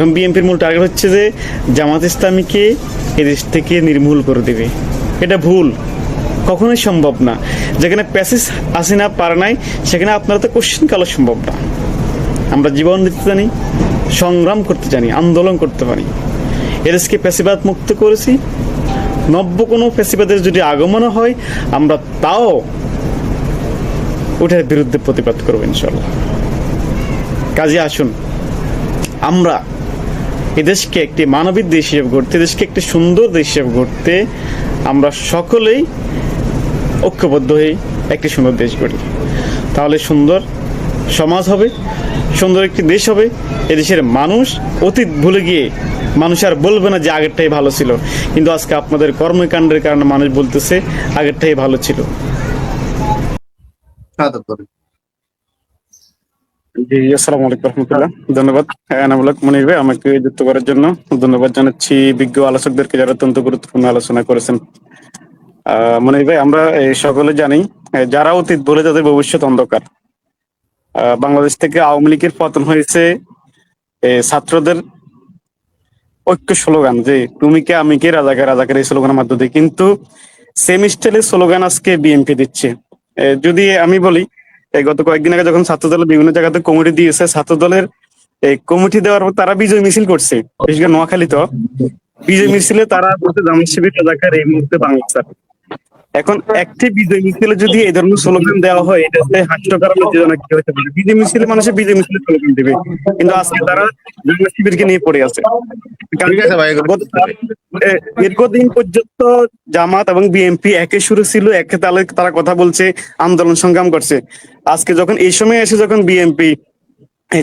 এবং বিএনপির মূল টার্গেট হচ্ছে যে জামাত ইসলামীকে এই দেশ থেকে নির্মূল করে দেবে। এটা ভুল, কখনোই সম্ভব না। যেখানে প্যাসিস হাসিনা পারে নাই, সেখানে আপনারা তো কোশ্চেন কালো সম্ভব না। আমরা জীবন দিতে জানি, সংগ্রাম করতে জানি, আন্দোলন করতে পারি। এদেশকে প্যাসিবাদ মুক্ত করেছি। নব্য কোনো প্যাসিবাদের যদি আগমন হয়, আমরা তাও ওটার বিরুদ্ধে প্রতিবাদ করবো ইনশাল্লাহ। কাজে আসুন, আমরা এদেশকে একটি মানবিক দেশ হিসেবে গড়তে, দেশকে একটি সুন্দর দেশ হিসেবে গড়তে আমরা সকলেই ঐক্যবদ্ধ হয়ে একটি সুন্দর দেশ গড়ি। তাহলে সুন্দর সমাজ হবে, সুন্দর একটি দেশ হবে। এদেশের মানুষ অতীত ভুলে গিয়ে মানুষ আর বলবে না যে আগেরটাই ভালো ছিল, কিন্তু আজকে আপনাদের কর্মকাণ্ডের কারণে মানুষ বলতেছে আগেরটাই ভালো ছিল। জি, আসসালামু আলাইকুম রহমতুল্লাহ। ধন্যবাদ এনামুল হক মনির ভাই, আমাকে যুক্ত করার জন্য ধন্যবাদ জানাচ্ছি বিজ্ঞ আলোচকদেরকে যারা অত্যন্ত গুরুত্বপূর্ণ আলোচনা করেছেন। মনির ভাই, আমরা সকলে জানি যারা অতীত বলে তাদের ভবিষ্যৎ অন্ধকার। বাংলাদেশ থেকে আওয়ামী লীগের পতন হয়েছে ছাত্রদের ঐক্য স্লোগান, যে তুমি কে আমি কে রাজাকার রাজাকার, এই স্লোগানের মাধ্যমে। কিন্তু সেম স্টাইলের স্লোগান আজকে বিএনপি দিচ্ছে। যদি আমি বলি, গত কয়েকদিন আগে যখন ছাত্রদলের বিভিন্ন জায়গাতে কমিটি দিয়েছে, ছাত্রদলের এই কমিটি দেওয়ার পর তারা বিজয় মিছিল করছে, বিশেষ করে নোয়াখালী। তো বিজয় মিছিলে তারা বলতে জামাত শিবির রাজাকার এই মুহূর্তে বাংলাদেশ। এখন একটি বিজয় মিছিলে যদি এই ধরনের স্লোগান দেওয়া হয়, এটাতে হাস্যকর লজ্জাজনক কি হতে পারে। বিজয় মিছিলে মানুষের বিজয় মিছিলে স্লোগান দেবে, কিন্তু আজকে তারা জামাত শিবিরকে নিয়ে পড়ে আছে। দীর্ঘদিন পর্যন্ত জামাত এবং বিএনপি একে সুরে ছিল, একে তালে তারা কথা বলছে, আন্দোলন সংগ্রাম করছে। আজকে যখন এই সময় এসে যখন বিএনপি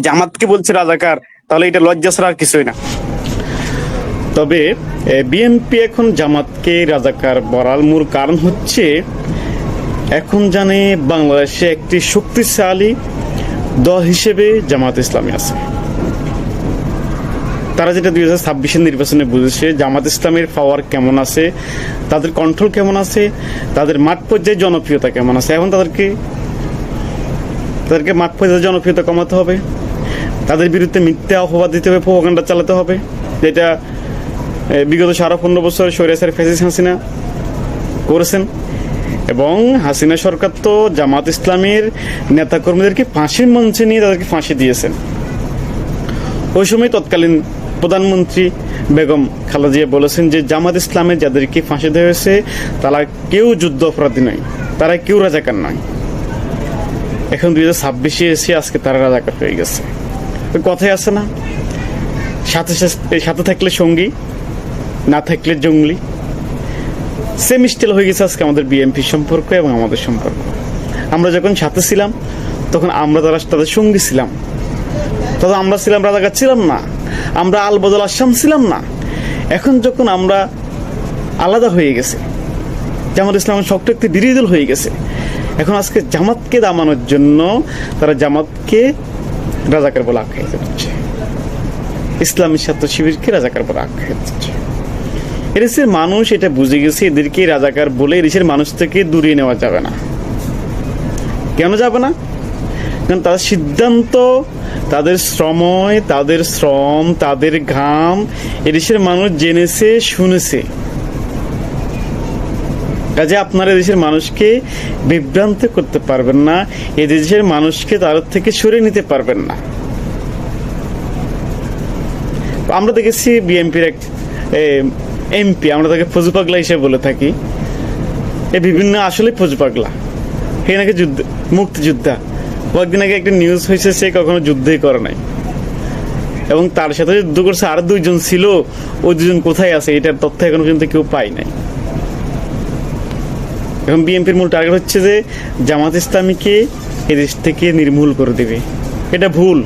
জামাতকে বলছে রাজাকার, তাহলে এটা লজ্জা ছাড়া আর কিছুই না। তবে বিএনপি এখন জামাতকে রাজাকার বলার মূল কারণ হচ্ছে, এখন জানে বাংলাদেশে একটি শক্তিশালী দল হিসেবে জামাত ইসলামী আছে। তারা যেটা 2026-এর নির্বাচনে বুঝেছে জামাত ইসলামের পাওয়ার কেমন আছে, তাদের কন্ট্রোল কেমন আছে, তাদের মাঠ পর্যায়ে জনপ্রিয়তা কেমন আছে। এখন তাদেরকে মাঠ পর্যায়ে জনপ্রিয়তা কমাতে হবে, তাদের বিরুদ্ধে মিথ্যা অপবাদ দিতে হবে, প্রোপাগান্ডা চালাতে হবে, যেটা বিগত 15 বছর স্বৈরাচার ফ্যাসিস্ট হাসিনা করেছেন। এবং হাসিনা সরকার তো জামাত ইসলামের নেতাকর্মীদেরকে ফাঁসির মঞ্চে নিয়ে তাদেরকে ফাঁসি দিয়েছেন। ওই সময় তৎকালীন প্রধানমন্ত্রী বেগম খালেদা জিয়া বলেছেন যে জামাত ইসলামের যাদেরকে ফাঁসি দেওয়া হয়েছে তারা কেউ যুদ্ধ অপরাধী নয়, তারা কেউ রাজাকার নয়। এখন 2026-এ এসে আজকে তারা রাজাকার হয়ে গেছে। কথাই আছে না, সাথে থাকলে সঙ্গী, না থাকলে জঙ্গলি। সেম স্টাইল হয়ে গেছে আজকে আমাদের বিএনপি সম্পর্ক এবং আমাদের সম্পর্ক। আমরা যখন সাথে ছিলাম তখন আমরা তাদের সঙ্গী ছিলাম, তখন আমরা ছিলাম রাজাকার ছিলাম না, আমরা আল বদল আসাম ছিলাম না। এখন যখন আমরা আলাদা হয়ে গেছে, জামাত ইসলাম শক্ত একটি বিরোধী দল হয়ে গেছে, এখন আজকে জামাতকে দামানোর জন্য তারা জামাতকে রাজাকার বলে আখ্যায়িত করছে, ইসলামী ছাত্র শিবিরকে রাজাকার বলে আখ্যায়িত করছে। এদেশের মানুষ এটা বুঝে গেছে, এদেরকে রাজাকার বলে এদেশের মানুষ থেকে দূরিয়ে নেওয়া যাবে না। কেন যাবে না? কারণ তাদের সিদ্ধান্ত, তাদের শ্রম, তাদের ঘাম এদেশের মানুষ জেনেছে, শুনেছে। কাজে আপনারা এদেশের মানুষকে বিভ্রান্ত করতে পারবেন না, এদেশের মানুষকে তাদের থেকে সরিয়ে নিতে পারবেন না। আমরা দেখেছি বিএনপির এক এমপি, আমরা তাকে ফজু পাগলা হিসেবে বলে থাকি, বিভিন্ন আসলে ফজু পাগলা, হে নাকি মুক্তিযোদ্ধা। কয়েকদিন আগে একটা নিউজ হয়েছে সে কখনো যুদ্ধই করে নাই, এবং তার সাথে যুদ্ধ করছে আর 2 জন ছিল। ওই 2 জন কোথায় আছে এটার তথ্য এখনো পর্যন্ত কেউ পায় নাই। এখন বিএনপির মূল টার্গেট হচ্ছে যে জামাত ইসলামীকে এদেশ থেকে নির্মূল করে দেবে। এটা ভুল,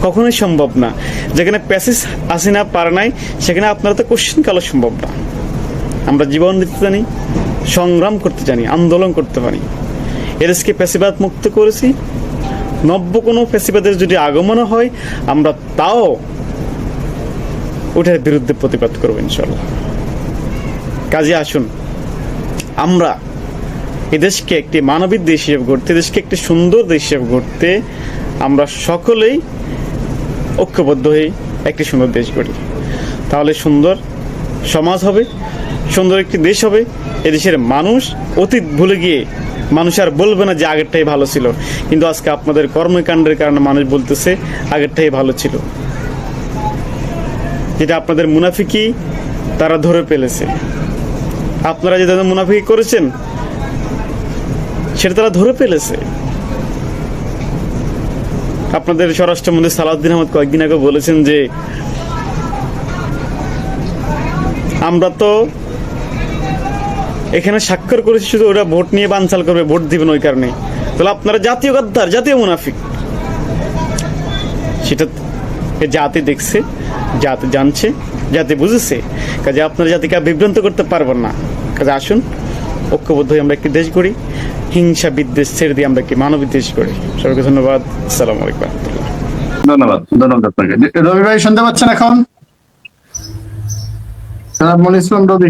কখনোই সম্ভব না। যেখানে প্যাসিস হাসিনা পারে নাই, সেখানে আপনারা তো কোশ্চেন কালো সম্ভব না। আমরা জীবন দিতে জানি, সংগ্রাম করতে জানি, আন্দোলন করতে পারি। এদেশকে প্যাসিবাদ মুক্ত করেছি। নব্য কোনো প্যাসিবাদের যদি আগমন হয়, আমরা তাও ওটার বিরুদ্ধে প্রতিবাদ করবো ইনশাল্লাহ। কাজে আসুন, আমরা এদেশকে একটি মানবিক দেশ হিসেবে গড়তে, দেশকে একটি সুন্দর দেশ হিসেবে গড়তে আমরা সকলেই ঐক্যবদ্ধ হয়ে একটি সুন্দর দেশ গড়ি। তাহলে সুন্দর সমাজ হবে, সুন্দর একটি দেশ হবে। এদেশের মানুষ অতীত ভুলে গিয়ে মানুষ আর বলবে না যে আগেরটাই ভালো ছিল, কিন্তু আজকে আপনাদের কর্মকাণ্ডের কারণে মানুষ বলতেছে আগেরটাই ভালো ছিল। যেটা আপনাদের মুনাফিকি তারা ধরে ফেলেছে। আপনারা যে তাদের মুনাফিকি করেছেন সেটা তারা ধরে ফেলেছে। আপনাদের স্বরাষ্ট্রমন্ত্রী সালাউদ্দিন আহমেদ কয়েকদিন আগে বলেছেন যে আমরা তো এখানে স্বাক্ষর করেছি শুধু ওরা ভোট নিয়ে বানচাল করবে, ভোট দিবেন ওই কারণে। তাহলে আপনারা জাতীয় গাদ্দার, জাতীয় মুনাফিক। সেটা জাতি দেখছে, জাতি জানছে, জাতি বুঝেছে। কাজে আপনারা জাতিকে বিভ্রান্ত করতে পারবেন না। কাজে আসুন ঐক্যবদ্ধ হয়ে আমরা একটি দেশ গড়ি, হিংসা বিদ্বেষ ছেড়ে দিয়ে আমরা একটি মানবিক দেশ গড়ি। সবাইকে ধন্যবাদ। আসসালামু আলাইকুম। ধন্যবাদ, ধন্যবাদ আপনাকে। রবি ভাই শুনতে পাচ্ছেন এখন? ইসলাম রবি